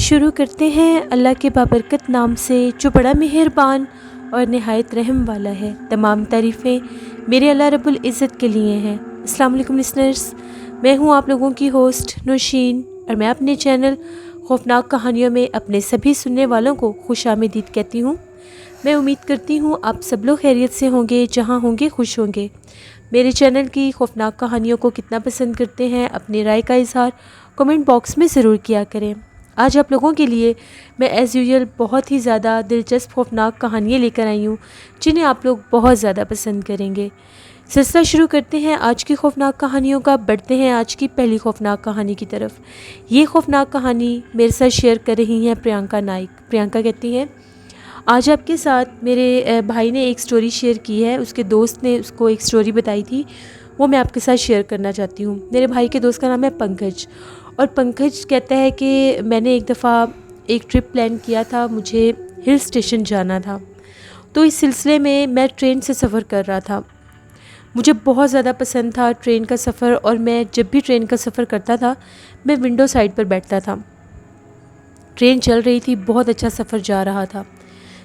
شروع کرتے ہیں اللہ کے بابرکت نام سے جو بڑا مہربان اور نہایت رحم والا ہے۔ تمام تعریفیں میرے اللہ رب العزت کے لیے ہیں۔ السلام علیکم لسنرز، میں ہوں آپ لوگوں کی ہوسٹ نوشین، اور میں اپنے چینل خوفناک کہانیوں میں اپنے سبھی سننے والوں کو خوش آمدید کہتی ہوں۔ میں امید کرتی ہوں آپ سب لوگ خیریت سے ہوں گے، جہاں ہوں گے خوش ہوں گے۔ میرے چینل کی خوفناک کہانیوں کو کتنا پسند کرتے ہیں، اپنی رائے کا اظہار کمنٹ باکس میں ضرور کیا کریں۔ آج آپ لوگوں کے لیے میں ایز یوزول بہت ہی زیادہ دلچسپ خوفناک کہانیاں لے کر آئی ہوں، جنہیں آپ لوگ بہت زیادہ پسند کریں گے۔ سلسلہ شروع کرتے ہیں آج کی خوفناک کہانیوں کا۔ بڑھتے ہیں آج کی پہلی خوفناک کہانی کی طرف۔ یہ خوفناک کہانی میرے ساتھ شیئر کر رہی ہیں پریانکا نائک۔ پریانکا کہتی ہیں، آج آپ کے ساتھ میرے بھائی نے ایک سٹوری شیئر کی ہے، اس کے دوست نے اس کو ایک سٹوری بتائی تھی، وہ میں آپ کے ساتھ شیئر کرنا چاہتی ہوں۔ میرے بھائی کے دوست کا نام ہے پنکج، اور پنکج کہتا ہے کہ میں نے ایک دفعہ ایک ٹرپ پلان کیا تھا، مجھے ہل اسٹیشن جانا تھا، تو اس سلسلے میں ٹرین سے سفر کر رہا تھا۔ مجھے بہت زیادہ پسند تھا ٹرین کا سفر، اور میں جب بھی ٹرین کا سفر کرتا تھا میں ونڈو سائڈ پر بیٹھتا تھا۔ ٹرین چل رہی تھی، بہت اچھا سفر جا رہا تھا،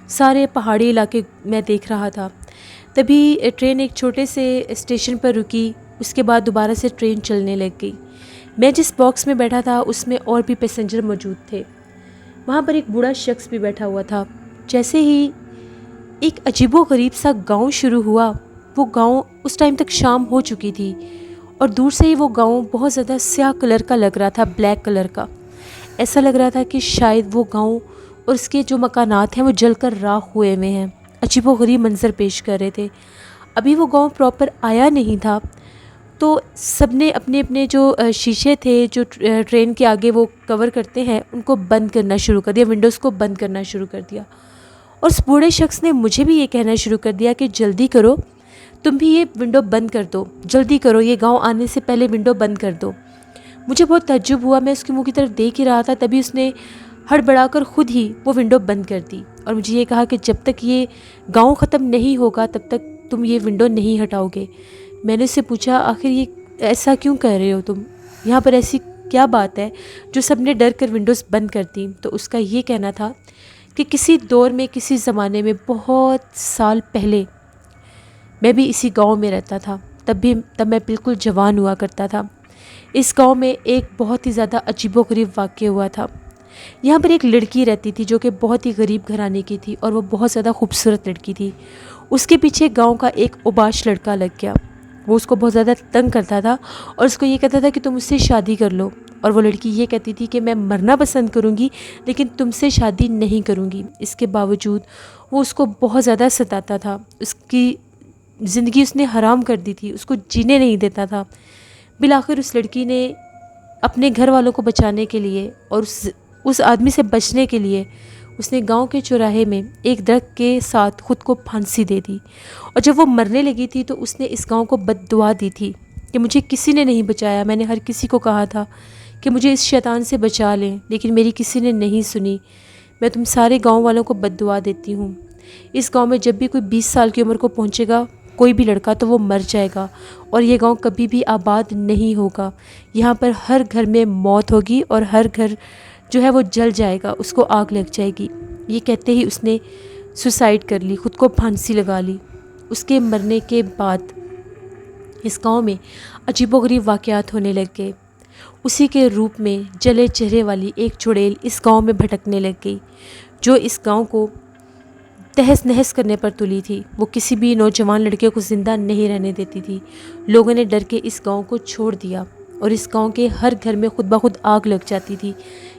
سارے پہاڑی علاقے میں دیکھ رہا تھا۔ تبھی ٹرین ایک چھوٹے سے اسٹیشن پر رکی، اس کے بعد دوبارہ سے ٹرین چلنے لگ گئی۔ میں جس باکس میں بیٹھا تھا اس میں اور بھی پیسنجر موجود تھے، وہاں پر ایک بوڑھا شخص بھی بیٹھا ہوا تھا۔ جیسے ہی ایک عجیب و غریب سا گاؤں شروع ہوا، وہ گاؤں اس ٹائم تک شام ہو چکی تھی، اور دور سے ہی وہ گاؤں بہت زیادہ سیاہ کلر کا لگ رہا تھا، بلیک کلر کا۔ ایسا لگ رہا تھا کہ شاید وہ گاؤں اور اس کے جو مکانات ہیں وہ جل کر راکھ ہوئے ہوئے ہیں، عجیب و غریب منظر پیش کر رہے تھے۔ ابھی وہ گاؤں پراپر آیا نہیں تھا، تو سب نے اپنے اپنے جو شیشے تھے جو ٹرین کے آگے وہ کور کرتے ہیں ان کو بند کرنا شروع کر دیا، ونڈوز کو بند کرنا شروع کر دیا۔ اور اس بوڑھے شخص نے مجھے بھی یہ کہنا شروع کر دیا کہ جلدی کرو، تم بھی یہ ونڈو بند کر دو، جلدی کرو، یہ گاؤں آنے سے پہلے ونڈو بند کر دو۔ مجھے بہت تعجب ہوا، میں اس کے منہ کی طرف دیکھ ہی رہا تھا، تبھی اس نے ہڑبڑا کر خود ہی وہ ونڈو بند کر دی، اور مجھے یہ کہا کہ جب تک یہ گاؤں ختم نہیں ہوگا تب تک تم یہ ونڈو نہیں ہٹاؤ گے۔ میں نے اس سے پوچھا، آخر یہ ایسا کیوں کہہ رہے ہو تم؟ یہاں پر ایسی کیا بات ہے جو سب نے ڈر کر ونڈوز بند کر دی؟ تو اس کا یہ کہنا تھا کہ کسی دور میں، کسی زمانے میں، بہت سال پہلے میں بھی اسی گاؤں میں رہتا تھا، تب میں بالکل جوان ہوا کرتا تھا۔ اس گاؤں میں ایک بہت ہی زیادہ عجیب و غریب واقعہ ہوا تھا۔ یہاں پر ایک لڑکی رہتی تھی جو کہ بہت ہی غریب گھرانے کی تھی، اور وہ بہت زیادہ خوبصورت لڑکی تھی۔ اس کے پیچھے گاؤں کا ایک اوباش لڑکا لگ گیا، وہ اس کو بہت زیادہ تنگ کرتا تھا، اور اس کو یہ کہتا تھا کہ تم اس سے شادی کر لو، اور وہ لڑکی یہ کہتی تھی کہ میں مرنا پسند کروں گی لیکن تم سے شادی نہیں کروں گی۔ اس کے باوجود وہ اس کو بہت زیادہ ستاتا تھا، اس کی زندگی اس نے حرام کر دی تھی، اس کو جینے نہیں دیتا تھا۔ بالآخر اس لڑکی نے اپنے گھر والوں کو بچانے کے لیے اور اس آدمی سے بچنے کے لیے اس نے گاؤں کے چوراہے میں ایک درخت کے ساتھ خود کو پھانسی دے دی، اور جب وہ مرنے لگی تھی تو اس نے اس گاؤں کو بد دعا دی تھی کہ مجھے کسی نے نہیں بچایا، میں نے ہر کسی کو کہا تھا کہ مجھے اس شیطان سے بچا لیں لیکن میری کسی نے نہیں سنی، میں تم سارے گاؤں والوں کو بد دعا دیتی ہوں۔ اس گاؤں میں جب بھی کوئی 20 سال کی عمر کو پہنچے گا کوئی بھی لڑکا تو وہ مر جائے گا، اور یہ گاؤں کبھی بھی آباد نہیں ہوگا۔ یہاں پر ہر گھر میں موت ہوگی، اور ہر گھر جو ہے وہ جل جائے گا، اس کو آگ لگ جائے گی۔ یہ کہتے ہی اس نے سوسائڈ کر لی، خود کو پھانسی لگا لی۔ اس کے مرنے کے بعد اس گاؤں میں عجیب و غریب واقعات ہونے لگ گئے۔ اسی کے روپ میں جلے چہرے والی ایک چڑیل اس گاؤں میں بھٹکنے لگ گئی، جو اس گاؤں کو تہس نہس کرنے پر تلی تھی۔ وہ کسی بھی نوجوان لڑکے کو زندہ نہیں رہنے دیتی تھی۔ لوگوں نے ڈر کے اس گاؤں کو چھوڑ دیا، اور اس گاؤں کے ہر گھر میں خود بخود آگ لگ جاتی تھی،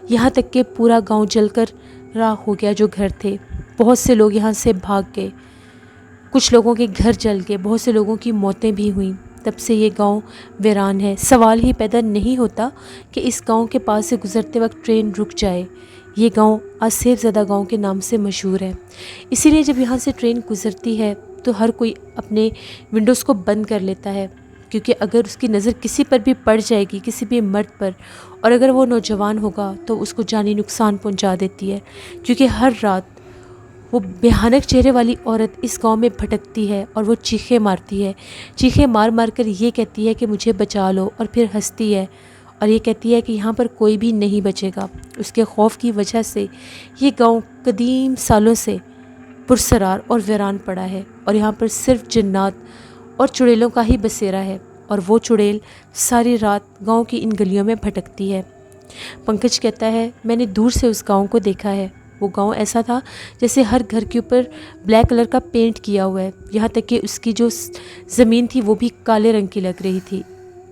یہاں تک کہ پورا گاؤں جل کر راکھ ہو گیا جو گھر تھے۔ بہت سے لوگ یہاں سے بھاگ گئے، کچھ لوگوں کے گھر جل گئے، بہت سے لوگوں کی موتیں بھی ہوئیں۔ تب سے یہ گاؤں ویران ہے۔ سوال ہی پیدا نہیں ہوتا کہ اس گاؤں کے پاس سے گزرتے وقت ٹرین رک جائے۔ یہ گاؤں آصف زدہ گاؤں کے نام سے مشہور ہے، اسی لیے جب یہاں سے ٹرین گزرتی ہے تو ہر کوئی اپنے ونڈوز کو بند کر لیتا ہے، کیونکہ اگر اس کی نظر کسی پر بھی پڑ جائے گی، کسی بھی مرد پر، اور اگر وہ نوجوان ہوگا تو اس کو جانی نقصان پہنچا دیتی ہے، کیونکہ ہر رات وہ بھیانک چہرے والی عورت اس گاؤں میں بھٹکتی ہے، اور وہ چیخیں مارتی ہے، چیخیں مار مار کر یہ کہتی ہے کہ مجھے بچا لو، اور پھر ہنستی ہے اور یہ کہتی ہے کہ یہاں پر کوئی بھی نہیں بچے گا۔ اس کے خوف کی وجہ سے یہ گاؤں قدیم سالوں سے پرسرار اور ویران پڑا ہے، اور یہاں پر صرف جنات اور چڑیلوں کا ہی بسیرا ہے، اور وہ چڑیل ساری رات گاؤں کی ان گلیوں میں بھٹکتی ہے۔ پنکج کہتا ہے میں نے دور سے اس گاؤں کو دیکھا ہے۔ وہ گاؤں ایسا تھا جیسے ہر گھر کے اوپر بلیک کلر کا پینٹ کیا ہوا ہے، یہاں تک کہ اس کی جو زمین تھی وہ بھی کالے رنگ کی لگ رہی تھی۔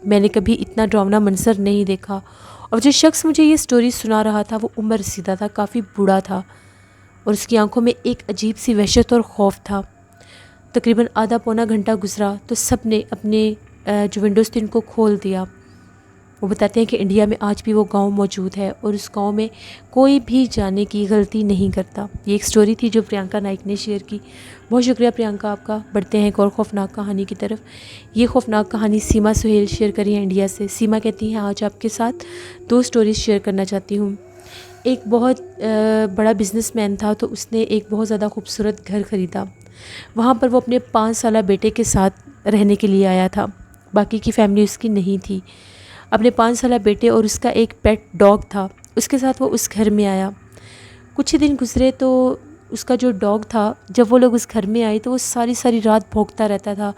میں نے کبھی اتنا ڈراؤنا منظر نہیں دیکھا، اور جو شخص مجھے یہ سٹوری سنا رہا تھا وہ عمر رسیدہ تھا، کافی بوڑھا تھا، اور اس کی آنکھوں میں ایک عجیب سی وحشت اور خوف تھا۔ تقریباً آدھا پونا گھنٹہ گزرا تو سب نے اپنے جو ونڈوز تھے ان کو کھول دیا۔ وہ بتاتے ہیں کہ انڈیا میں آج بھی وہ گاؤں موجود ہے، اور اس گاؤں میں کوئی بھی جانے کی غلطی نہیں کرتا۔ یہ ایک سٹوری تھی جو پرینکا نائک نے شیئر کی۔ بہت شکریہ پرینکا آپ کا۔ بڑھتے ہیں ایک اور خوفناک کہانی کی طرف۔ یہ خوفناک کہانی سیما سہیل شیئر کری ہے انڈیا سے۔ سیما کہتی ہیں آج آپ کے ساتھ 2 سٹوریز شیئر کرنا چاہتی ہوں۔ ایک بہت بڑا بزنس مین تھا، تو اس نے ایک بہت زیادہ خوبصورت گھر خریدا۔ وہاں پر وہ اپنے 5 سالہ بیٹے کے ساتھ رہنے کے لیے آیا تھا، باقی کی فیملی اس کی نہیں تھی۔ اپنے 5 سالہ بیٹے اور اس کا ایک پیٹ ڈاگ تھا، اس کے ساتھ وہ اس گھر میں آیا۔ کچھ ہی دن گزرے تو اس کا جو ڈاگ تھا، جب وہ لوگ اس گھر میں آئے تو وہ ساری رات بھونکتا رہتا تھا،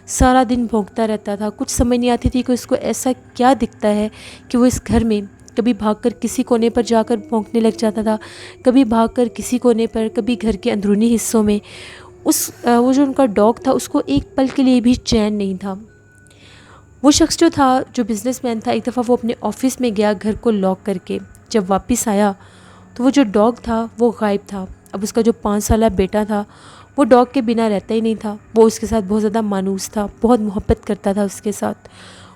سارا دن بھونکتا رہتا تھا۔ کچھ سمجھ نہیں آتی تھی کہ اس کو ایسا کیا دکھتا ہے کہ وہ اس گھر میں کبھی بھاگ کر کسی کونے پر جا کر بھونکنے لگ جاتا تھا، کبھی بھاگ کر کسی کونے پر، کبھی گھر کے اندرونی حصوں میں۔ وہ جو ان کا ڈاگ تھا اس کو ایک پل کے لیے بھی چین نہیں تھا۔ وہ شخص جو تھا، جو بزنس مین تھا، ایک دفعہ وہ اپنے آفس میں گیا گھر کو لاک کر کے۔ جب واپس آیا تو وہ جو ڈاگ تھا وہ غائب تھا۔ اب اس کا جو 5 سالہ بیٹا تھا وہ ڈاگ کے بنا رہتا ہی نہیں تھا، وہ اس کے ساتھ بہت زیادہ مانوس تھا، بہت محبت کرتا تھا اس کے ساتھ،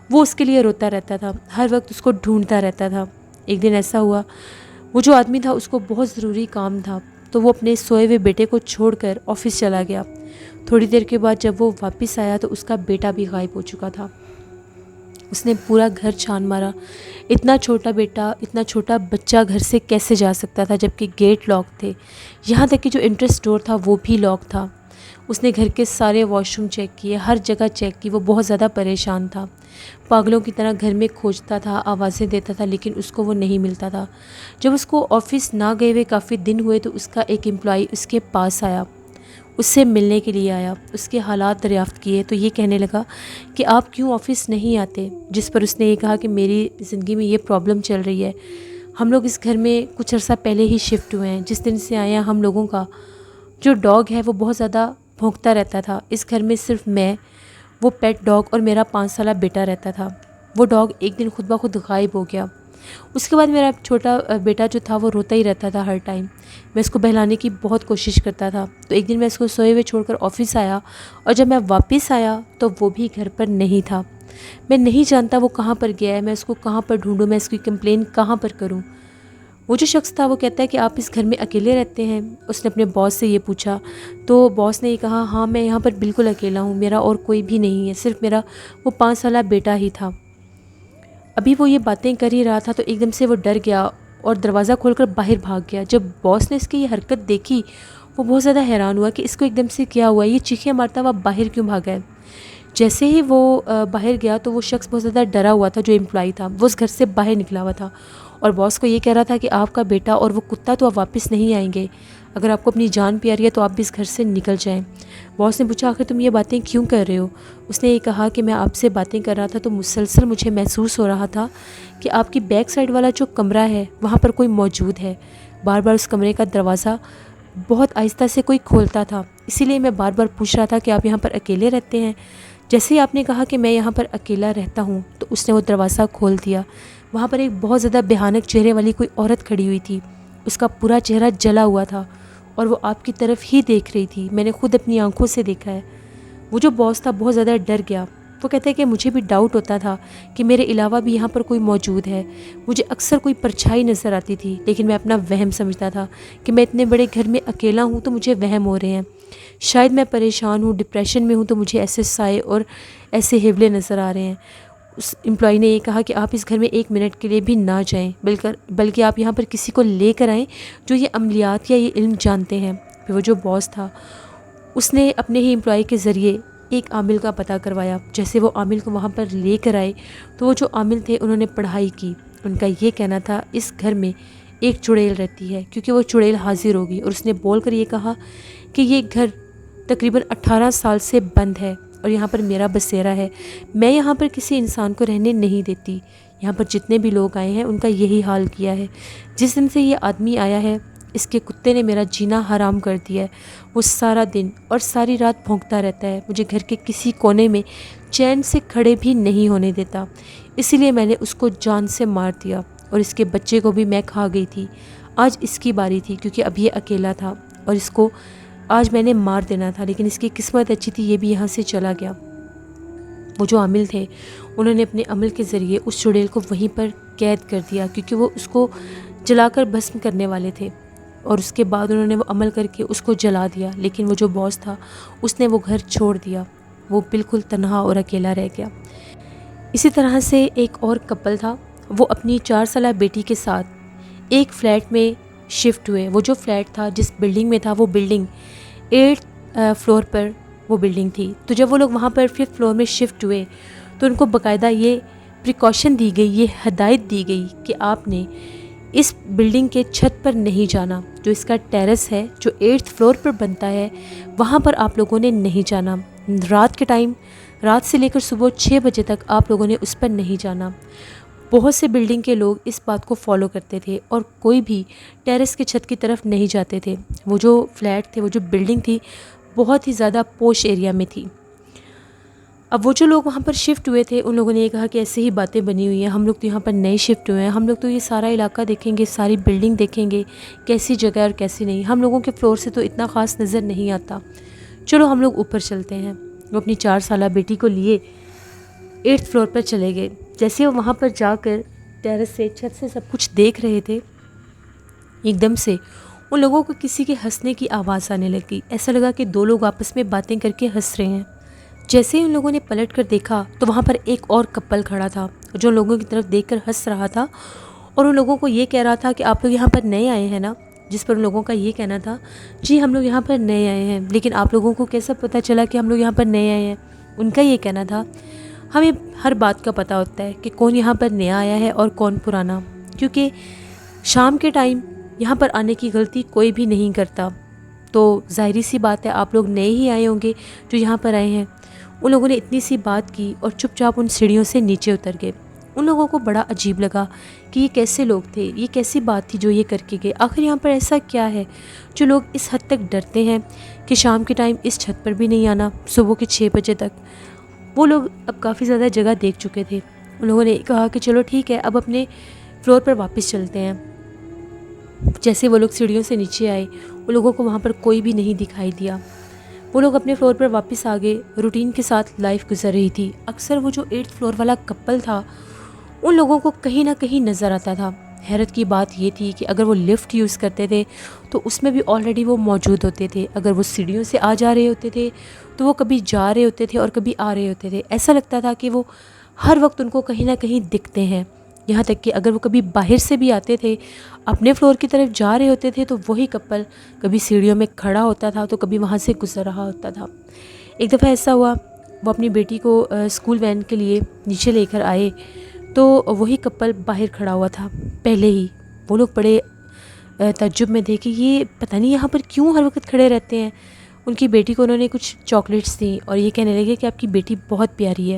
وہ اس کے لیے روتا رہتا تھا، ہر وقت اس کو ڈھونڈتا رہتا تھا۔ ایک دن ایسا ہوا، وہ جو آدمی تھا اس کو بہت ضروری کام تھا، تو وہ اپنے سوئے ہوئے بیٹے کو چھوڑ کر آفس چلا گیا۔ تھوڑی دیر کے بعد جب وہ واپس آیا تو اس کا بیٹا بھی غائب ہو چکا تھا۔ اس نے پورا گھر چھان مارا، اتنا چھوٹا بیٹا، اتنا چھوٹا بچہ گھر سے کیسے جا سکتا تھا جبکہ گیٹ لاک تھے، یہاں تک کہ جو انٹرسٹ ڈور تھا وہ بھی لاک تھا۔ اس نے گھر کے سارے واش روم چیک کیے، ہر جگہ چیک کی، وہ بہت زیادہ پریشان تھا، پاگلوں کی طرح گھر میں کھوجتا تھا، آوازیں دیتا تھا، لیکن اس کو وہ نہیں ملتا تھا۔ جب اس کو آفس نہ گئے ہوئے کافی دن ہوئے تو اس کا ایک امپلائی اس کے پاس آیا، اس سے ملنے کے لیے آیا، اس کے حالات دریافت کیے تو یہ کہنے لگا کہ آپ کیوں آفس نہیں آتے؟ جس پر اس نے یہ کہا کہ میری زندگی میں یہ پرابلم چل رہی ہے، ہم لوگ اس گھر میں کچھ عرصہ پہلے ہی شفٹ ہوئے ہیں، جس دن سے آئے ہیں ہم لوگوں کا جو ڈاگ ہے وہ بہت زیادہ بھونکتا رہتا تھا، اس گھر میں صرف میں، وہ پیٹ ڈاگ اور میرا 5 سالہ بیٹا رہتا تھا۔ وہ ڈاگ ایک دن خود بخود غائب ہو گیا۔ اس کے بعد میرا چھوٹا بیٹا جو تھا وہ روتا ہی رہتا تھا ہر ٹائم، میں اس کو بہلانے کی بہت کوشش کرتا تھا۔ تو ایک دن میں اس کو سوئے ہوئے چھوڑ کر آفس آیا، اور جب میں واپس آیا تو وہ بھی گھر پر نہیں تھا۔ میں نہیں جانتا وہ کہاں پر گیا ہے، میں اس کو کہاں پر ڈھونڈوں، میں اس کی کمپلین کہاں پر کروں۔ وہ جو شخص تھا وہ کہتا ہے کہ آپ اس گھر میں اکیلے رہتے ہیں؟ اس نے اپنے باس سے یہ پوچھا، تو باس نے یہ کہا ہاں میں یہاں پر بالکل اکیلا ہوں، میرا اور کوئی بھی نہیں ہے، صرف میرا وہ 5 سالہ بیٹا ہی تھا۔ ابھی وہ یہ باتیں کر ہی رہا تھا تو ایک دم سے وہ ڈر گیا اور دروازہ کھول کر باہر بھاگ گیا۔ جب باس نے اس کی یہ حرکت دیکھی وہ بہت زیادہ حیران ہوا کہ اس کو ایک دم سے کیا ہوا ہے، یہ چیخیں مارتا ہوا باہر کیوں بھاگا ہے۔ جیسے ہی وہ باہر گیا تو وہ شخص بہت زیادہ ڈرا ہوا تھا، جو امپلائی تھا وہ اس گھر سے باہر نکلا ہوا تھا، اور باس کو یہ کہہ رہا تھا کہ آپ کا بیٹا اور وہ کتا تو اب واپس نہیں آئیں گے، اگر آپ کو اپنی جان پیاری ہے تو آپ بھی اس گھر سے نکل جائیں۔ باس نے پوچھا آخر تم یہ باتیں کیوں کر رہے ہو؟ اس نے یہ کہا کہ میں آپ سے باتیں کر رہا تھا تو مسلسل مجھے محسوس ہو رہا تھا کہ آپ کی بیک سائڈ والا جو کمرہ ہے وہاں پر کوئی موجود ہے، بار بار اس کمرے کا دروازہ بہت آہستہ سے کوئی کھولتا تھا، اسی لیے میں بار بار پوچھ رہا تھا کہ آپ یہاں پر اکیلے رہتے ہیں۔ جیسے ہی آپ نے کہا کہ میں یہاں پر اکیلا رہتا ہوں تو اس نے وہ دروازہ کھول دیا۔ وہاں پر ایک بہت زیادہ بھیانک چہرے والی کوئی عورت کھڑی ہوئی تھی، اس کا پورا چہرہ جلا ہوا تھا اور وہ آپ کی طرف ہی دیکھ رہی تھی، میں نے خود اپنی آنکھوں سے دیکھا ہے۔ وہ جو باس تھا بہت زیادہ ڈر گیا، وہ کہتا ہے کہ مجھے بھی ڈاؤٹ ہوتا تھا کہ میرے علاوہ بھی یہاں پر کوئی موجود ہے، مجھے اکثر کوئی پرچھائی نظر آتی تھی لیکن میں اپنا وہم سمجھتا تھا کہ میں اتنے بڑے گھر میں اکیلا ہوں تو مجھے وہم ہو رہے ہیں، شاید میں پریشان ہوں، ڈپریشن میں ہوں تو مجھے ایسے سائے اور ایسے ہیولے نظر آ رہے ہیں۔ اس امپلائی نے یہ کہا کہ آپ اس گھر میں 1 منٹ کے لیے بھی نہ جائیں، بلکہ آپ یہاں پر کسی کو لے کر آئیں جو یہ عملیات یا یہ علم جانتے ہیں۔ پھر وہ جو باس تھا اس نے اپنے ہی امپلائی کے ذریعے ایک عامل کا پتہ کروایا۔ جیسے وہ عامل کو وہاں پر لے کر آئے تو وہ جو عامل تھے انہوں نے پڑھائی کی۔ ان کا یہ کہنا تھا اس گھر میں ایک چڑیل رہتی ہے، کیونکہ وہ چڑیل حاضر ہوگی، اور اس نے بول کر یہ کہا کہ یہ گھر تقریباً 18 سال سے بند ہے اور یہاں پر میرا بسیرا ہے، میں یہاں پر کسی انسان کو رہنے نہیں دیتی۔ یہاں پر جتنے بھی لوگ آئے ہیں ان کا یہی حال کیا ہے۔ جس دن سے یہ آدمی آیا ہے اس کے کتے نے میرا جینا حرام کر دیا ہے۔ وہ سارا دن اور ساری رات بھونکتا رہتا ہے، مجھے گھر کے کسی کونے میں چین سے کھڑے بھی نہیں ہونے دیتا، اسی لیے میں نے اس کو جان سے مار دیا، اور اس کے بچے کو بھی میں کھا گئی تھی۔ آج اس کی باری تھی کیونکہ اب یہ اکیلا تھا اور اس کو آج میں نے مار دینا تھا، لیکن اس کی قسمت اچھی تھی، یہ بھی یہاں سے چلا گیا۔ وہ جو عامل تھے انہوں نے اپنے عمل کے ذریعے اس چڑیل کو وہیں پر قید کر دیا، کیونکہ وہ اس کو جلا کر بھسم کرنے والے تھے، اور اس کے بعد انہوں نے وہ عمل کر کے اس کو جلا دیا۔ لیکن وہ جو باس تھا اس نے وہ گھر چھوڑ دیا، وہ بالکل تنہا اور اکیلا رہ گیا۔ اسی طرح سے ایک اور کپل تھا، وہ اپنی 4 سالہ بیٹی کے ساتھ ایک فلیٹ میں شفٹ ہوئے۔ وہ جو فلیٹ تھا جس بلڈنگ میں تھا وہ بلڈنگ 8 فلور پر وہ بلڈنگ تھی۔ تو جب وہ لوگ وہاں پر 5th فلور میں شفٹ ہوئے تو ان کو باقاعدہ یہ پریکاشن دی گئی، یہ ہدایت دی گئی کہ آپ نے اس بلڈنگ کے چھت پر نہیں جانا، جو اس کا ٹیرس ہے جو 8th فلور پر بنتا ہے وہاں پر آپ لوگوں نے نہیں جانا۔ رات کے ٹائم، رات سے لے کر صبح 6 بجے تک آپ لوگوں نے اس پر نہیں جانا۔ بہت سے بلڈنگ کے لوگ اس بات کو فالو کرتے تھے اور کوئی بھی ٹیرس کے چھت کی طرف نہیں جاتے تھے۔ وہ جو فلیٹ تھے، وہ جو بلڈنگ تھی، بہت ہی زیادہ پوش ایریا میں تھی۔ اب وہ جو لوگ وہاں پر شفٹ ہوئے تھے ان لوگوں نے یہ کہا کہ ایسے ہی باتیں بنی ہوئی ہیں، ہم لوگ تو یہاں پر نئے شفٹ ہوئے ہیں، ہم لوگ تو یہ سارا علاقہ دیکھیں گے، ساری بلڈنگ دیکھیں گے، کیسی جگہ اور کیسی نہیں، ہم لوگوں کے فلور سے تو اتنا خاص نظر نہیں آتا، چلو ہم لوگ اوپر چلتے ہیں۔ وہ اپنی 4 سالہ بیٹی کو لیے 8th فلور پر چلے گئے۔ جیسے وہ وہاں پر جا کر ٹیرس سے، چھت سے سب کچھ دیکھ رہے تھے، ایک دم سے ان لوگوں کو کسی کے ہنسنے کی آواز آنے لگی۔ ایسا لگا کہ 2 لوگ آپس میں باتیں کر کے ہنس رہے ہیں۔ جیسے ہی ان لوگوں نے پلٹ کر دیکھا تو وہاں پر ایک اور کپل کھڑا تھا جو لوگوں کی طرف دیکھ کر ہنس رہا تھا اور ان لوگوں کو یہ کہہ رہا تھا کہ آپ لوگ یہاں پر نئے آئے ہیں نا، جس پر ان لوگوں کا یہ کہنا تھا جی ہم لوگ یہاں پر نئے آئے ہیں، لیکن آپ لوگوں کو کیسا پتہ چلا کہ ہم لوگ یہاں پر نئے آئے ہیں؟ ان کا یہ کہنا تھا ہمیں ہر بات کا پتہ ہوتا ہے کہ کون یہاں پر نیا آیا ہے اور کون پرانا، کیونکہ شام کے ٹائم یہاں پر آنے کی غلطی کوئی بھی نہیں کرتا، تو ظاہری سی بات ہے آپ لوگ نئے ہی آئے ہوں گے جو یہاں پر آئے ہیں۔ ان لوگوں نے اتنی سی بات کی اور چپ چاپ ان سیڑھیوں سے نیچے اتر گئے۔ ان لوگوں کو بڑا عجیب لگا کہ یہ کیسے لوگ تھے، یہ کیسی بات تھی جو یہ کر کے گئے، آخر یہاں پر ایسا کیا ہے جو لوگ اس حد تک ڈرتے ہیں کہ شام کے ٹائم اس چھت پر بھی نہیں آنا، صبح کے 6 بجے تک۔ وہ لوگ اب کافی زیادہ جگہ دیکھ چکے تھے، ان لوگوں نے کہا کہ چلو ٹھیک ہے اب اپنے فلور پر واپس چلتے ہیں۔ جیسے وہ لوگ سیڑھیوں سے نیچے آئے ان لوگوں کو وہاں پر کوئی بھی نہیں دکھائی دیا۔ وہ لوگ اپنے فلور پر واپس آ گئے، روٹین کے ساتھ لائف گزر رہی تھی۔ اکثر وہ جو 8th فلور والا کپل تھا ان لوگوں کو کہیں نہ کہیں نظر آتا تھا۔ حیرت کی بات یہ تھی کہ اگر وہ لفٹ یوز کرتے تھے تو اس میں بھی آلریڈی وہ موجود ہوتے تھے، اگر وہ سیڑھیوں سے آ جا رہے ہوتے تھے تو وہ کبھی جا رہے ہوتے تھے اور کبھی آ رہے ہوتے تھے۔ ایسا لگتا تھا کہ وہ ہر وقت ان کو کہیں نہ کہیں دکھتے ہیں، یہاں تک کہ اگر وہ کبھی باہر سے بھی آتے تھے، اپنے فلور کی طرف جا رہے ہوتے تھے تو وہی کپل کبھی سیڑھیوں میں کھڑا ہوتا تھا تو کبھی وہاں سے گزر رہا ہوتا تھا۔ ایک دفعہ ایسا ہوا وہ اپنی بیٹی کو اسکول وین کے لیے نیچے لے کر آئے تو وہی کپل باہر کھڑا ہوا تھا پہلے ہی۔ وہ لوگ بڑے تعجب میں تھے کہ یہ پتہ نہیں یہاں پر کیوں ہر وقت کھڑے رہتے ہیں۔ ان کی بیٹی کو انہوں نے کچھ چاکلیٹس دیں اور یہ کہنے لگے کہ آپ کی بیٹی بہت پیاری ہے۔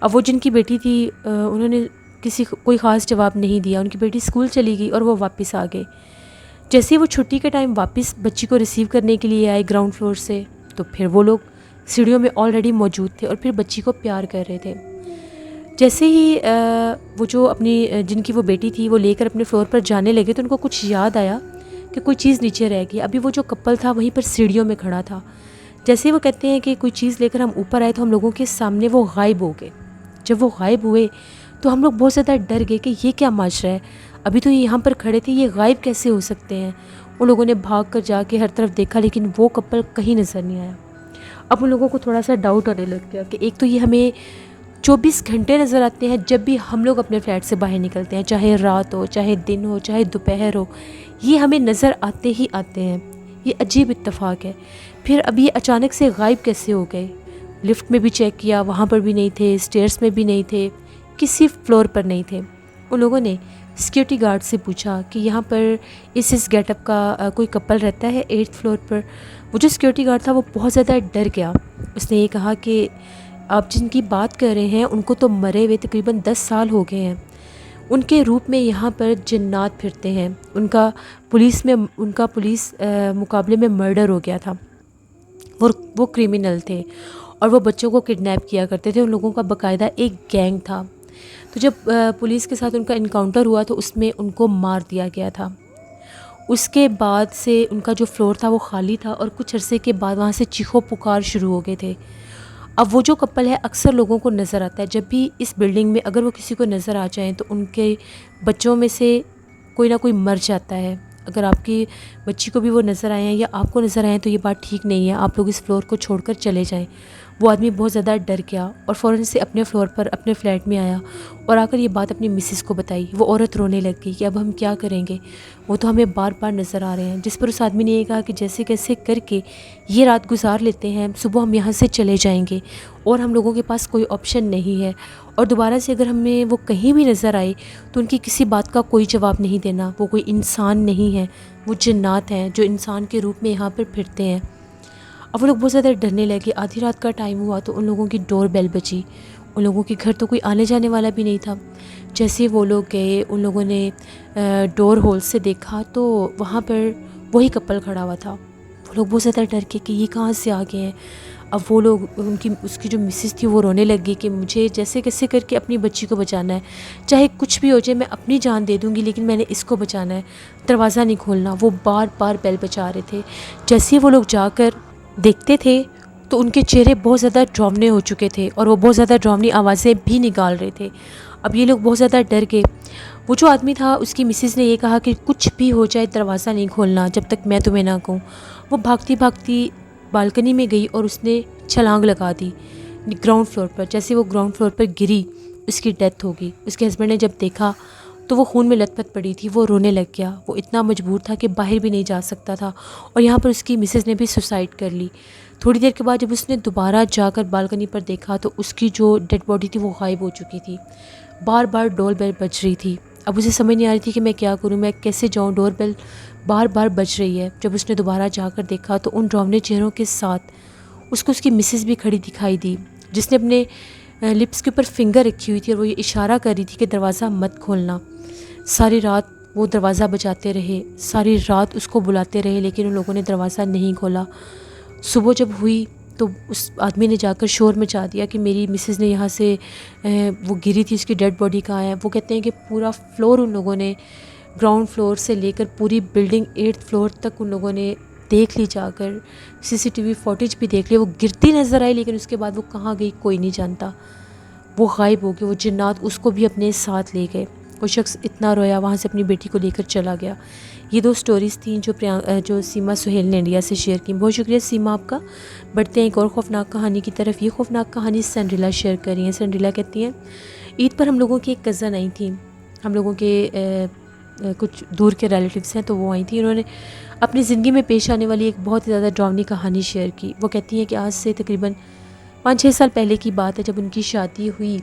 اب وہ جن کی بیٹی تھی انہوں نے کوئی خاص جواب نہیں دیا، ان کی بیٹی اسکول چلی گئی اور وہ واپس آ گئے۔ جیسے وہ چھٹی کے ٹائم واپس بچی کو ریسیو کرنے کے لیے آئے گراؤنڈ فلور سے تو پھر وہ لوگ سیڑھیوں میں آلریڈی موجود تھے اور پھر بچی کو پیار کر رہے تھے۔ جیسے ہی وہ جو اپنی جن کی وہ بیٹی تھی وہ لے کر اپنے فلور پر جانے لگے تو ان کو کچھ یاد آیا کہ کوئی چیز نیچے رہ گئی۔ ابھی وہ جو کپل تھا وہیں پر سیڑھیوں میں کھڑا تھا۔ جیسے وہ کہتے ہیں کہ کوئی چیز لے کر ہم اوپر آئے تو ہم لوگوں کے سامنے وہ غائب ہو گئے۔ جب وہ غائب ہوئے تو ہم لوگ بہت زیادہ ڈر گئے کہ یہ کیا معاشرہ ہے، ابھی تو یہ یہاں پر کھڑے تھے، یہ غائب کیسے ہو سکتے ہیں۔ ان لوگوں نے بھاگ کر جا کے ہر طرف دیکھا لیکن وہ کپل کہیں نظر نہیں آیا۔ اب ان لوگوں کو تھوڑا سا ڈاؤٹ آنے لگ گیا کہ ایک تو یہ ہمیں 24 گھنٹے نظر آتے ہیں جب بھی ہم لوگ اپنے فلیٹ سے باہر نکلتے ہیں، چاہے رات ہو، چاہے دن ہو، چاہے دوپہر ہو، یہ ہمیں نظر آتے ہی آتے ہیں۔ یہ عجیب اتفاق ہے، پھر اب یہ اچانک سے غائب کیسے ہو گئے۔ لفٹ میں بھی چیک کیا، وہاں پر بھی نہیں تھے، اسٹیئرس میں بھی نہیں تھے، کسی فلور پر نہیں تھے۔ ان لوگوں نے سیکیورٹی گارڈ سے پوچھا کہ یہاں پر اس گیٹ اپ کا کوئی کپل رہتا ہے 8th فلور پر۔ وہ جو سیکیورٹی گارڈ تھا وہ بہت زیادہ ڈر گیا۔ اس نے یہ کہا کہ آپ جن کی بات کر رہے ہیں ان کو تو مرے ہوئے تقریباً 10 سال ہو گئے ہیں، ان کے روپ میں یہاں پر جنات پھرتے ہیں، ان کا پولیس مقابلے میں مرڈر ہو گیا تھا، وہ کرمنل تھے اور وہ بچوں کو کڈنیپ کیا کرتے تھے، ان لوگوں کا باقاعدہ ایک گینگ تھا۔ تو جب پولیس کے ساتھ ان کا انکاؤنٹر ہوا تو اس میں ان کو مار دیا گیا تھا۔ اس کے بعد سے ان کا جو فلور تھا وہ خالی تھا اور کچھ عرصے کے بعد وہاں سے چیخو پکار شروع ہو گئے تھے۔ اب وہ جو کپل ہے اکثر لوگوں کو نظر آتا ہے، جب بھی اس بلڈنگ میں اگر وہ کسی کو نظر آ جائیں تو ان کے بچوں میں سے کوئی نہ کوئی مر جاتا ہے۔ اگر آپ کی بچی کو بھی وہ نظر آئے ہیں یا آپ کو نظر آئیں تو یہ بات ٹھیک نہیں ہے، آپ لوگ اس فلور کو چھوڑ کر چلے جائیں۔ وہ آدمی بہت زیادہ ڈر گیا اور فوراً سے اپنے فلور پر اپنے فلیٹ میں آیا اور آ کر یہ بات اپنی مسز کو بتائی۔ وہ عورت رونے لگ گئی کہ اب ہم کیا کریں گے، وہ تو ہمیں بار بار نظر آ رہے ہیں۔ جس پر اس آدمی نے یہ کہا کہ جیسے کیسے کر کے یہ رات گزار لیتے ہیں، صبح ہم یہاں سے چلے جائیں گے اور ہم لوگوں کے پاس کوئی آپشن نہیں ہے، اور دوبارہ سے اگر ہمیں وہ کہیں بھی نظر آئے تو ان کی کسی بات کا کوئی جواب نہیں دینا، وہ کوئی انسان نہیں ہے، وہ جنات ہیں جو انسان کے روپ میں یہاں پر پھرتے ہیں۔ اب وہ لوگ بہت زیادہ ڈرنے لگے۔ آدھی رات کا ٹائم ہوا تو ان لوگوں کی ڈور بیل بجی، ان لوگوں کے گھر تو کوئی آنے جانے والا بھی نہیں تھا۔ جیسے وہ لوگ گئے، ان لوگوں نے ڈور ہول سے دیکھا تو وہاں پر وہی کپل کھڑا ہوا تھا۔ وہ لوگ بہت زیادہ ڈر کے کہ یہ کہاں سے آ گئے ہیں۔ اب وہ لوگ اس کی جو مسز تھی وہ رونے لگ گئی کہ مجھے جیسے کیسے کر کے اپنی بچی کو بچانا ہے، چاہے کچھ بھی ہو جائے میں اپنی جان دے دوں گی لیکن میں نے اس کو بچانا ہے، دروازہ نہیں کھولنا۔ وہ بار بار بیل بجا رہے تھے۔ جیسے وہ لوگ جا کر دیکھتے تھے تو ان کے چہرے بہت زیادہ ڈراؤنے ہو چکے تھے اور وہ بہت زیادہ ڈراؤنی آوازیں بھی نکال رہے تھے۔ اب یہ لوگ بہت زیادہ ڈر گئے۔ وہ جو آدمی تھا اس کی مسز نے یہ کہا کہ کچھ بھی ہو جائے دروازہ نہیں کھولنا جب تک میں تمہیں نہ کہوں۔ وہ بھاگتی بھاگتی بالکنی میں گئی اور اس نے چھلانگ لگا دی گراؤنڈ فلور پر۔ جیسے وہ گراؤنڈ فلور پر گری اس کی ڈیتھ ہوگی۔ اس کے ہسبینڈ نے جب دیکھا تو وہ خون میں لت پت پڑی تھی، وہ رونے لگ گیا، وہ اتنا مجبور تھا کہ باہر بھی نہیں جا سکتا تھا، اور یہاں پر اس کی مسز نے بھی سوسائڈ کر لی۔ تھوڑی دیر کے بعد جب اس نے دوبارہ جا کر بالکنی پر دیکھا تو اس کی جو ڈیڈ باڈی تھی وہ غائب ہو چکی تھی۔ بار بار ڈور بیل بج رہی تھی۔ اب اسے سمجھ نہیں آ رہی تھی کہ میں کیا کروں، میں کیسے جاؤں، ڈور بیل بار بار بج رہی ہے۔ جب اس نے دوبارہ جا کر دیکھا تو ان ڈراؤنے چہروں کے ساتھ اس کو اس کی مسز بھی کھڑی دکھائی دی، جس نے اپنے لپس کے اوپر فنگر رکھی ہوئی تھی اور وہ یہ اشارہ کر رہی تھی کہ دروازہ مت کھولنا۔ ساری رات وہ دروازہ بجاتے رہے، ساری رات اس کو بلاتے رہے لیکن ان لوگوں نے دروازہ نہیں کھولا۔ صبح جب ہوئی تو اس آدمی نے جا کر شور مچا دیا کہ میری مسز نے یہاں سے وہ گری تھی، اس کی ڈیڈ باڈی کہاں ہے۔ وہ کہتے ہیں کہ پورا فلور ان لوگوں نے، گراؤنڈ فلور سے لے کر پوری بلڈنگ 8th فلور تک ان لوگوں نے دیکھ لی، جا کر CCTV فوٹیج بھی دیکھ لی۔ وہ گرتی نظر آئی لیکن اس کے بعد وہ کہاں گئی کوئی نہیں جانتا، وہ غائب ہو گئی۔ وہ جنات اس کو بھی اپنے ساتھ لے گئے۔ وہ شخص اتنا رویا، وہاں سے اپنی بیٹی کو لے کر چلا گیا۔ یہ 2 سٹوریز تھیں جو سیما سہیل نے انڈیا سے شیئر کی۔ بہت شکریہ سیما آپ کا۔ بڑھتے ہیں ایک اور خوفناک کہانی کی طرف۔ یہ خوفناک کہانی سینڈریلا شیئر کر رہی ہیں۔ سینڈریلا کہتی ہیں عید پر ہم لوگوں کی ایک کزن آئی تھیں، ہم لوگوں کے کچھ دور کے ریلیٹیوز ہیں تو وہ آئی تھیں۔ انہوں نے اپنی زندگی میں پیش آنے والی ایک بہت زیادہ ڈراؤنی کہانی شیئر کی۔ وہ کہتی ہیں کہ آج سے تقریباً 5-6 سال پہلے کی بات ہے، جب ان کی شادی ہوئی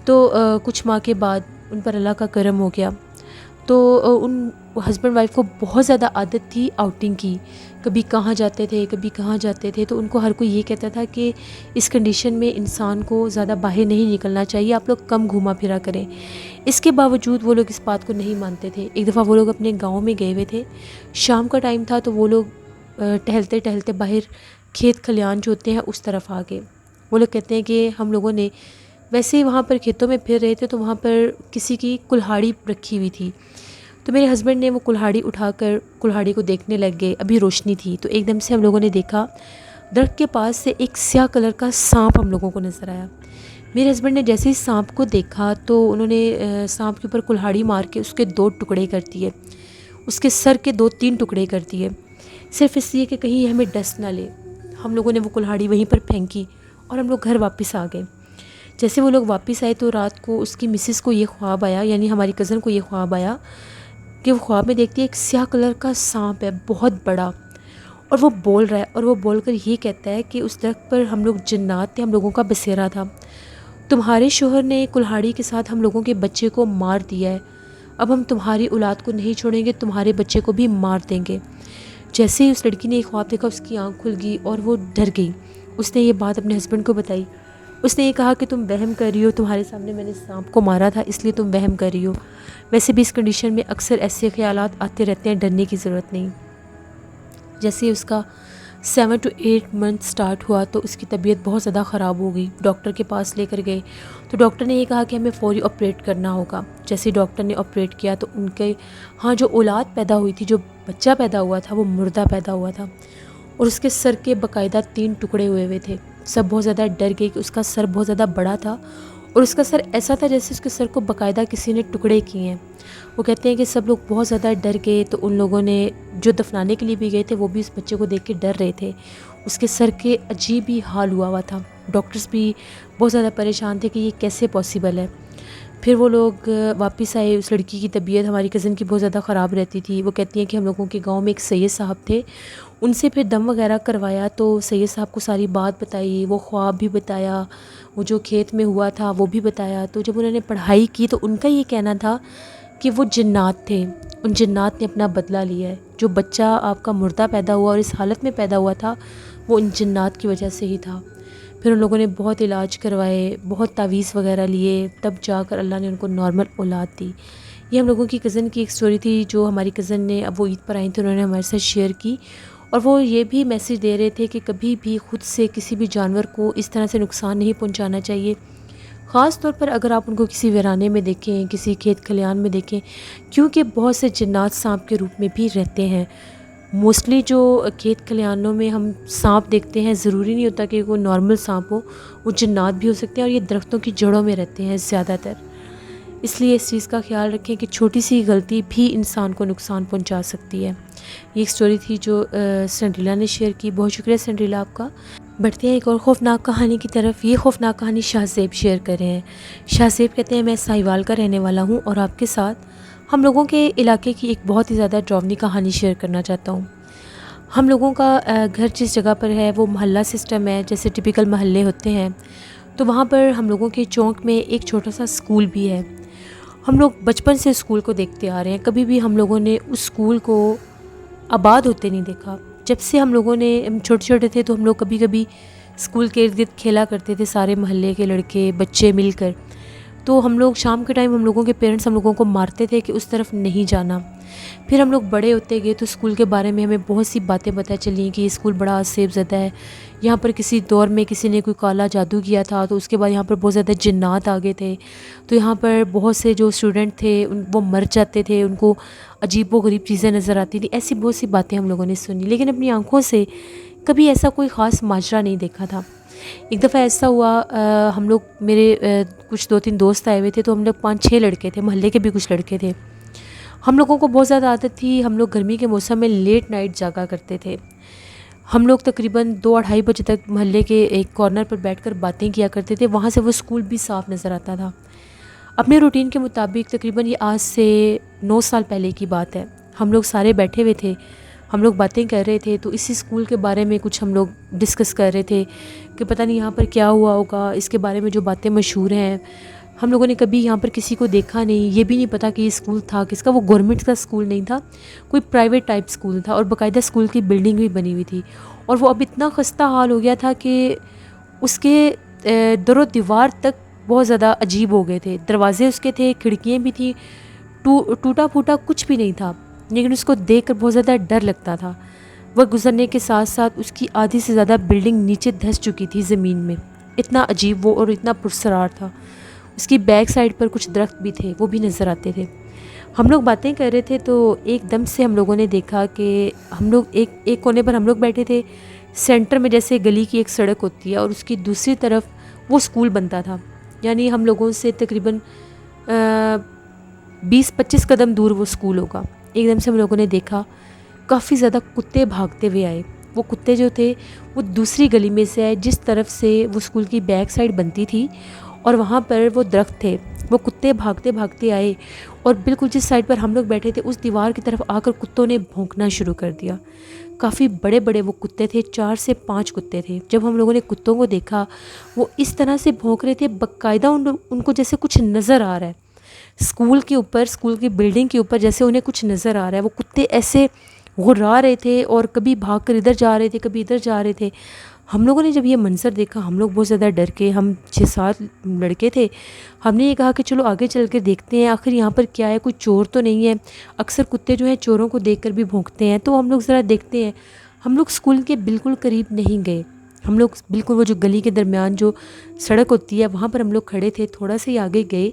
تو کچھ ماہ کے بعد ان پر اللہ کا کرم ہو گیا۔ تو ان ہسبینڈ وائف کو بہت زیادہ عادت تھی آؤٹنگ کی، کبھی کہاں جاتے تھے کبھی کہاں جاتے تھے، تو ان کو ہر کوئی یہ کہتا تھا کہ اس کنڈیشن میں انسان کو زیادہ باہر نہیں نکلنا چاہیے، آپ لوگ کم گھوما پھرا کریں۔ اس کے باوجود وہ لوگ اس بات کو نہیں مانتے تھے۔ ایک دفعہ وہ لوگ اپنے گاؤں میں گئے ہوئے تھے، شام کا ٹائم تھا، تو وہ لوگ ٹہلتے ٹہلتے باہر کھیت کھلیان جو ہوتے ہیں اس طرف آ گئے۔ وہ لوگ کہتے ہیں کہ ہم لوگوں نے ویسے ہی وہاں پر کھیتوں میں پھر رہے تھے تو وہاں پر کسی کی کلہاڑی رکھی ہوئی تھی، تو میرے ہسبینڈ نے وہ کلہاڑی اٹھا کر کلہاڑی کو دیکھنے لگ گئے۔ ابھی روشنی تھی تو ایک دم سے ہم لوگوں نے دیکھا درخت کے پاس سے ایک سیاہ کلر کا سانپ ہم لوگوں کو نظر آیا۔ میرے ہسبینڈ نے جیسے ہی سانپ کو دیکھا تو انہوں نے سانپ کے اوپر کلہاڑی مار کے اس کے 2 ٹکڑے کر دیے، اس کے سر کے 2-3 ٹکڑے کر دیے، صرف اس لیے کہ کہیں ہمیں ڈس نہ لے۔ ہم لوگوں نے وہ کلہاڑی وہیں پر پھینکی اور ہم لوگ گھر واپس آ گئے۔ جیسے وہ لوگ واپس آئے تو رات کو اس کی مسز کو یہ خواب آیا، یعنی ہماری کزن کو یہ خواب آیا کہ وہ خواب میں دیکھتی ہے ایک سیاہ کلر کا سانپ ہے، بہت بڑا، اور وہ بول رہا ہے، اور وہ بول کر یہ کہتا ہے کہ اس درخت پر ہم لوگ جنات تھے، ہم لوگوں کا بسیرا تھا، تمہارے شوہر نے کلہاڑی کے ساتھ ہم لوگوں کے بچے کو مار دیا ہے، اب ہم تمہاری اولاد کو نہیں چھوڑیں گے، تمہارے بچے کو بھی مار دیں گے۔ جیسے ہی اس لڑکی نے ایک خواب دیکھا، اس کی آنکھ کھل گئی اور وہ ڈر گئی۔ اس نے یہ بات اپنے ہسبینڈ کو بتائی۔ اس نے یہ کہا کہ تم وہم کر رہی ہو، تمہارے سامنے میں نے سانپ کو مارا تھا اس لیے تم وہم کر رہی ہو، ویسے بھی اس کنڈیشن میں اکثر ایسے خیالات آتے رہتے ہیں، ڈرنے کی ضرورت نہیں۔ جیسے اس کا 7 to 8 منتھ سٹارٹ ہوا تو اس کی طبیعت بہت زیادہ خراب ہو گئی، ڈاکٹر کے پاس لے کر گئے تو ڈاکٹر نے یہ کہا کہ ہمیں فوری آپریٹ کرنا ہوگا۔ جیسے ڈاکٹر نے آپریٹ کیا تو ان کے ہاں جو اولاد پیدا ہوئی تھی، جو بچہ پیدا ہوا تھا، وہ مردہ پیدا ہوا تھا، اور اس کے سر کے باقاعدہ 3 ٹکڑے ہوئے ہوئے تھے۔ سب بہت زیادہ ڈر گئے کہ اس کا سر بہت زیادہ بڑا تھا، اور اس کا سر ایسا تھا جیسے اس کے سر کو باقاعدہ کسی نے ٹکڑے کیے ہیں۔ وہ کہتے ہیں کہ سب لوگ بہت زیادہ ڈر گئے، تو ان لوگوں نے جو دفنانے کے لیے بھی گئے تھے وہ بھی اس بچے کو دیکھ کے ڈر رہے تھے، اس کے سر کے عجیب ہی حال ہوا تھا۔ ڈاکٹرز بھی بہت زیادہ پریشان تھے کہ یہ کیسے پاسبل ہے۔ پھر وہ لوگ واپس آئے، اس لڑکی کی طبیعت ہماری کزن کی بہت زیادہ خراب رہتی تھی۔ وہ کہتی ہیں کہ ہم لوگوں کے گاؤں میں ایک سید صاحب تھے، ان سے پھر دم وغیرہ کروایا تو سید صاحب کو ساری بات بتائی، وہ خواب بھی بتایا، وہ جو کھیت میں ہوا تھا وہ بھی بتایا۔ تو جب انہوں نے پڑھائی کی تو ان کا یہ کہنا تھا کہ وہ جنات تھے، ان جنات نے اپنا بدلہ لیا ہے، جو بچہ آپ کا مردہ پیدا ہوا اور اس حالت میں پیدا ہوا تھا وہ ان جنات کی وجہ سے ہی تھا۔ پھر ان لوگوں نے بہت علاج کروائے، بہت تعویذ وغیرہ لیے، تب جا کر اللہ نے ان کو نارمل اولاد دی۔ یہ ہم لوگوں کی کزن کی ایک سٹوری تھی جو ہماری کزن نے، اب وہ عید پر آئی تھی، انہوں نے ہمارے ساتھ شیئر کی، اور وہ یہ بھی میسیج دے رہے تھے کہ کبھی بھی خود سے کسی بھی جانور کو اس طرح سے نقصان نہیں پہنچانا چاہیے، خاص طور پر اگر آپ ان کو کسی ویرانے میں دیکھیں، کسی کھیت کھلیان میں دیکھیں، کیونکہ بہت سے جنات سانپ کے روپ میں بھی رہتے ہیں۔ موسٹلی جو کھیت کھلیانوں میں ہم سانپ دیکھتے ہیں، ضروری نہیں ہوتا کہ وہ نارمل سانپ ہو، وہ جنات بھی ہو سکتے ہیں، اور یہ درختوں کی جڑوں میں رہتے ہیں زیادہ تر۔ اس لیے اس چیز کا خیال رکھیں کہ چھوٹی سی غلطی بھی انسان کو نقصان پہنچا سکتی ہے۔ یہ ایک سٹوری تھی جو سنڈریلا نے شیئر کی۔ بہت شکریہ سنڈریلا آپ کا۔ بڑھتے ہیں ایک اور خوفناک کہانی کی طرف۔ یہ خوفناک کہانی شاہ زیب شیئر کر رہے ہیں۔ شاہ زیب کہتے ہیں میں ساہیوال کا رہنے والا ہوں، اور آپ کے ساتھ ہم لوگوں کے علاقے کی ایک بہت ہی زیادہ ڈراؤنی کہانی شیئر کرنا چاہتا ہوں۔ ہم لوگوں کا گھر جس جگہ پر ہے وہ محلہ سسٹم ہے، جیسے ٹپیکل محلے ہوتے ہیں، تو وہاں پر ہم لوگوں کے چونک میں ایک چھوٹا سا اسکول بھی ہے۔ ہم لوگ بچپن سے اسکول کو دیکھتے آ رہے ہیں، کبھی بھی ہم لوگوں نے اس اسکول کو آباد ہوتے نہیں دیکھا۔ جب سے ہم چھوٹے چھوٹے تھے تو ہم لوگ کبھی کبھی اسکول کے ارد گرد کھیلا کرتے تھے، سارے محلے کے لڑکے بچے مل کر۔ تو ہم لوگ شام کے ٹائم ہم لوگوں کے پیرنٹس ہم لوگوں کو مارتے تھے کہ اس طرف نہیں جانا۔ پھر ہم لوگ بڑے ہوتے گئے تو اسکول کے بارے میں ہمیں بہت سی باتیں پتہ چلیں کہ یہ اسکول بڑا آسیب زدہ ہے، یہاں پر کسی دور میں کسی نے کوئی کالا جادو کیا تھا، تو اس کے بعد یہاں پر بہت زیادہ جنات آ گئے تھے، تو یہاں پر بہت سے جو اسٹوڈنٹ تھے وہ مر جاتے تھے، ان کو عجیب و غریب چیزیں نظر آتی تھیں۔ ایسی بہت سی باتیں ہم لوگوں نے سنی، لیکن اپنی آنکھوں سے کبھی ایسا کوئی خاص ماجرا نہیں دیکھا تھا۔ ایک دفعہ ایسا ہوا، ہم لوگ میرے کچھ 2-3 دوست آئے ہوئے تھے، تو ہم لوگ 5-6 لڑکے تھے، محلے کے بھی کچھ لڑکے تھے۔ ہم لوگوں کو بہت زیادہ عادت تھی، ہم لوگ گرمی کے موسم میں لیٹ نائٹ جاگا کرتے تھے۔ ہم لوگ تقریباً 2-2:30 بجے تک محلے کے ایک کارنر پر بیٹھ کر باتیں کیا کرتے تھے، وہاں سے وہ اسکول بھی صاف نظر آتا تھا۔ اپنے روٹین کے مطابق تقریباً یہ آج سے 9 سال پہلے کی بات ہے، ہم لوگ سارے بیٹھے ہوئے تھے، ہم لوگ باتیں کر رہے تھے، تو اسی اسکول کے بارے میں کچھ ہم لوگ ڈسکس کر رہے تھے کہ پتہ نہیں یہاں پر کیا ہوا ہوگا، اس کے بارے میں جو باتیں مشہور ہیں۔ ہم لوگوں نے کبھی یہاں پر کسی کو دیکھا نہیں، یہ بھی نہیں پتہ کہ یہ اسکول تھا کس کا، وہ گورنمنٹ کا اسکول نہیں تھا، کوئی پرائیویٹ ٹائپ اسکول تھا، اور باقاعدہ اسکول کی بلڈنگ بھی بنی ہوئی تھی، اور وہ اب اتنا خستہ حال ہو گیا تھا کہ اس کے در و دیوار تک بہت زیادہ عجیب ہو گئے تھے، دروازے اس کے تھے، کھڑکیاں بھی تھیں، ٹوٹا پھوٹا کچھ بھی نہیں تھا، لیکن اس کو دیکھ کر بہت زیادہ ڈر لگتا تھا۔ وقت گزرنے کے ساتھ ساتھ اس کی آدھی سے زیادہ بلڈنگ نیچے دھس چکی تھی زمین میں، اتنا عجیب وہ اور اتنا پرسرار تھا۔ اس کی بیک سائڈ پر کچھ درخت بھی تھے، وہ بھی نظر آتے تھے۔ ہم لوگ باتیں کر رہے تھے تو ایک دم سے ہم لوگوں نے دیکھا کہ ہم لوگ ایک کونے پر ہم لوگ بیٹھے تھے، سینٹر میں جیسے گلی کی ایک سڑک ہوتی ہے اور اس کی دوسری طرف وہ اسکول بنتا تھا، یعنی ہم لوگوں سے تقریباً 20-25 قدم دور وہ اسکول ہوگا۔ ایک دم سے ہم لوگوں نے دیکھا کافی زیادہ کتے بھاگتے ہوئے آئے۔ وہ کتے جو تھے وہ دوسری گلی میں سے آئے جس طرف سے وہ اسکول کی بیک سائڈ بنتی تھی، اور وہاں پر وہ درخت تھے، وہ کتے بھاگتے بھاگتے آئے اور بالکل جس سائڈ پر ہم لوگ بیٹھے تھے اس دیوار کی طرف آ کر کتوں نے بھونکنا شروع کر دیا۔ کافی بڑے بڑے وہ کتے تھے، 4 سے 5 کتے تھے۔ جب ہم لوگوں نے کتوں کو دیکھا وہ اس طرح سے بھونک رہے تھے، باقاعدہ ان کو جیسے کچھ نظر آ رہا ہے، اسکول کے اوپر، اسکول کی بلڈنگ کے اوپر جیسے انہیں کچھ نظر آ رہا ہے۔ وہ کتے ایسے غرا رہے تھے اور کبھی بھاگ کر ادھر جا رہے تھے، کبھی ادھر جا رہے تھے۔ ہم لوگوں نے جب یہ منظر دیکھا ہم لوگ بہت زیادہ ڈر کے، ہم 6-7 لڑکے تھے، ہم نے یہ کہا کہ چلو آگے چل کے دیکھتے ہیں آخر یہاں پر کیا ہے، کوئی چور تو نہیں ہے۔ اکثر کتے جو ہیں چوروں کو دیکھ کر بھی بھونکتے ہیں، تو ہم لوگ ذرا دیکھتے ہیں۔ ہم لوگ اسکول کے بالکل قریب نہیں گئے، ہم لوگ بالکل وہ جو گلی کے درمیان جو سڑک ہوتی ہے وہاں پر ہم لوگ کھڑے تھے، تھوڑا سا ہی آگے گئے۔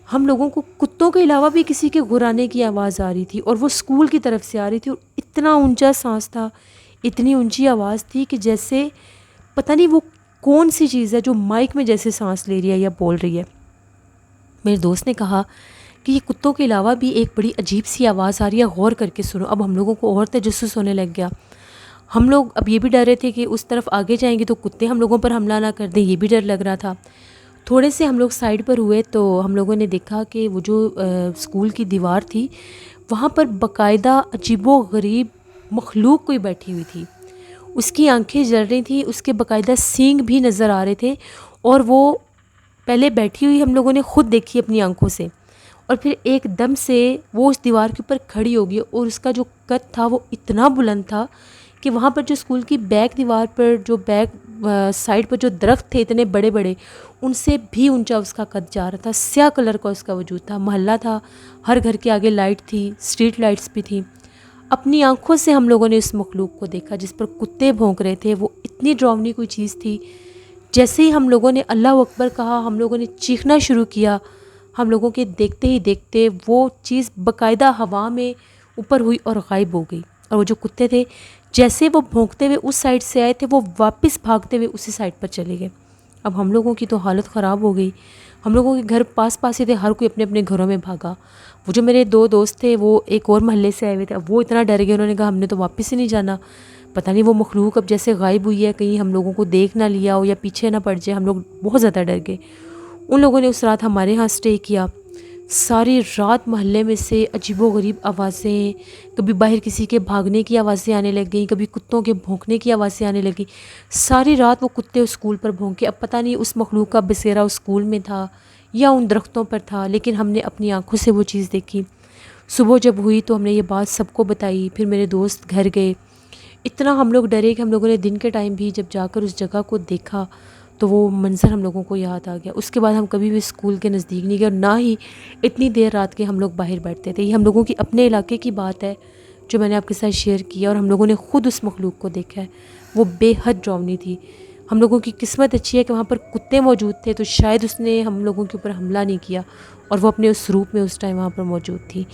ہم لوگوں کو کتوں کے علاوہ بھی کسی کے غرانے کی آواز آ رہی تھی اور وہ اسکول کی طرف سے آ رہی تھی، اور اتنا اونچا سانس تھا، اتنی اونچی آواز تھی کہ جیسے پتہ نہیں وہ کون سی چیز ہے جو مائک میں جیسے سانس لے رہی ہے یا بول رہی ہے۔ میرے دوست نے کہا کہ یہ کتوں کے علاوہ بھی ایک بڑی عجیب سی آواز آ رہی ہے، غور کر کے سنو۔ اب ہم لوگوں کو اور تجسس ہونے لگ گیا۔ ہم لوگ اب یہ بھی ڈر رہے تھے کہ اس طرف آگے جائیں گے تو کتے ہم لوگوں پر حملہ نہ کر دیں، یہ بھی ڈر لگ رہا تھا۔ تھوڑے سے ہم لوگ سائڈ پر ہوئے تو ہم لوگوں نے دیکھا کہ وہ جو اسکول کی دیوار تھی وہاں پر باقاعدہ عجیب و غریب مخلوق کوئی بیٹھی ہوئی تھی، اس کی آنکھیں جل رہی تھیں، اس کے باقاعدہ سینگ بھی نظر آ رہے تھے، اور وہ پہلے بیٹھی ہوئی ہم لوگوں نے خود دیکھی اپنی آنکھوں سے، اور پھر ایک دم سے وہ اس دیوار کے اوپر کھڑی ہو گئی، اور اس کا جو قد تھا وہ اتنا بلند تھا کہ وہاں پر جو اسکول کی بیک دیوار پر جو بیک سائڈ پر جو درخت تھے اتنے بڑے بڑے، ان سے بھی اونچا اس کا قد جا رہا تھا۔ سیاہ کلر کا اس کا وجود تھا، محلہ تھا، ہر گھر کے آگے لائٹ تھی، اسٹریٹ لائٹس بھی تھیں۔ اپنی آنکھوں سے ہم لوگوں نے اس مخلوق کو دیکھا جس پر کتے بھونک رہے تھے۔ وہ اتنی ڈراؤنی کوئی چیز تھی، جیسے ہی ہم لوگوں نے اللہ اکبر کہا ہم لوگوں نے چیخنا شروع کیا، ہم لوگوں کے دیکھتے ہی دیکھتے وہ چیز باقاعدہ ہوا میں اوپر ہوئی اور غائب ہو گئی، اور وہ جو کتے تھے جیسے وہ بھونکتے ہوئے اس سائڈ سے آئے تھے وہ واپس بھاگتے ہوئے اسی سائڈ پر چلے گئے۔ اب ہم لوگوں کی تو حالت خراب ہو گئی، ہم لوگوں کے گھر پاس پاس ہی تھے، ہر کوئی اپنے اپنے گھروں میں بھاگا۔ وہ جو میرے 2 دوست تھے وہ ایک اور محلے سے آئے ہوئے تھے، اب وہ اتنا ڈر گئے، انہوں نے کہا ہم نے تو واپس ہی نہیں جانا، پتہ نہیں وہ مخلوق اب جیسے غائب ہوئی ہے، کہیں ہم لوگوں کو دیکھ نہ لیا ہو یا پیچھے نہ پڑ جائے۔ ہم لوگ بہت زیادہ ڈر گئے۔ ان لوگوں نے اس رات ہمارے ہاں اسٹے کیا۔ ساری رات محلے میں سے عجیب و غریب آوازیں، کبھی باہر کسی کے بھاگنے کی آوازیں آنے لگ گئیں، کبھی کتوں کے بھونکنے کی آوازیں آنے لگیں۔ ساری رات وہ کتے اس اسکول پر بھونکے، اب پتہ نہیں اس مخلوق کا بسیرا اس اسکول میں تھا یا ان درختوں پر تھا، لیکن ہم نے اپنی آنکھوں سے وہ چیز دیکھی۔ صبح جب ہوئی تو ہم نے یہ بات سب کو بتائی، پھر میرے دوست گھر گئے۔ اتنا ہم لوگ ڈرے کہ ہم لوگوں نے دن کے ٹائم بھی جب جا کر اس جگہ کو دیکھا تو وہ منظر ہم لوگوں کو یاد آ گیا۔ اس کے بعد ہم کبھی بھی اسکول کے نزدیک نہیں گئے، اور نہ ہی اتنی دیر رات کے ہم لوگ باہر بیٹھتے تھے۔ یہ ہم لوگوں کی اپنے علاقے کی بات ہے جو میں نے آپ کے ساتھ شیئر کیا، اور ہم لوگوں نے خود اس مخلوق کو دیکھا ہے، وہ بے حد ڈراؤنی تھی۔ ہم لوگوں کی قسمت اچھی ہے کہ وہاں پر کتے موجود تھے، تو شاید اس نے ہم لوگوں کے اوپر حملہ نہیں کیا، اور وہ اپنے اس روپ میں اس ٹائم وہاں پر موجود تھی۔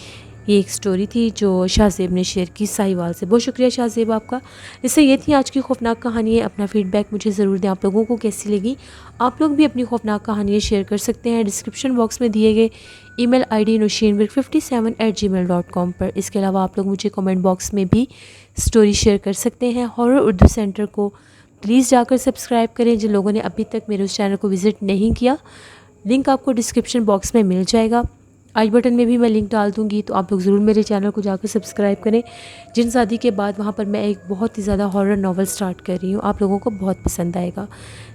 یہ ایک سٹوری تھی جو شاہ زیب نے شیئر کی ساہیوال سے۔ بہت شکریہ شاہ زیب آپ کا۔ اس سے یہ تھی آج کی خوفناک کہانی ہے۔ اپنا فیڈ بیک مجھے ضرور دیں، آپ لوگوں کو کیسی لگی۔ آپ لوگ بھی اپنی خوفناک کہانیاں شیئر کر سکتے ہیں ڈسکرپشن باکس میں دیے گئے ای میل آئی ڈی nushinwirk57@gmail.com پر۔ اس کے علاوہ آپ لوگ مجھے کمنٹ باکس میں بھی سٹوری شیئر کر سکتے ہیں۔ ہارر اردو سینٹر کو پلیز جا کر سبسکرائب کریں، جن لوگوں نے ابھی تک میرے اس چینل کو وزٹ نہیں کیا، لنک آپ کو ڈسکرپشن باکس میں مل جائے گا۔ آئی بٹن میں بھی میں لنک ڈال دوں گی، تو آپ لوگ ضرور میرے چینل کو جا کر سبسکرائب کریں۔ جن شادی کے بعد وہاں پر میں ایک بہت ہی زیادہ ہارر ناول سٹارٹ کر رہی ہوں، آپ لوگوں کو بہت پسند آئے گا۔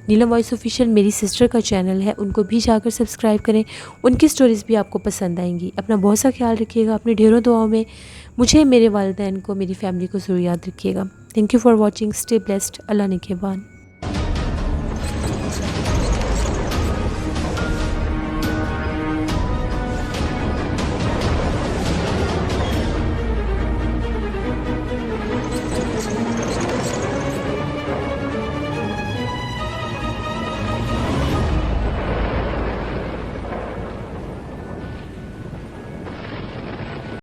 نیلم وائس آفیشیل میری سسٹر کا چینل ہے، ان کو بھی جا کر سبسکرائب کریں، ان کی سٹوریز بھی آپ کو پسند آئیں گی۔ اپنا بہت سا خیال رکھیے گا، اپنے ڈھیروں دعاؤں میں مجھے، میرے والدین کو، میری فیملی کو ضرور یاد رکھیے گا۔ Thank you for watching, stay blessed, اللہ نگہبان۔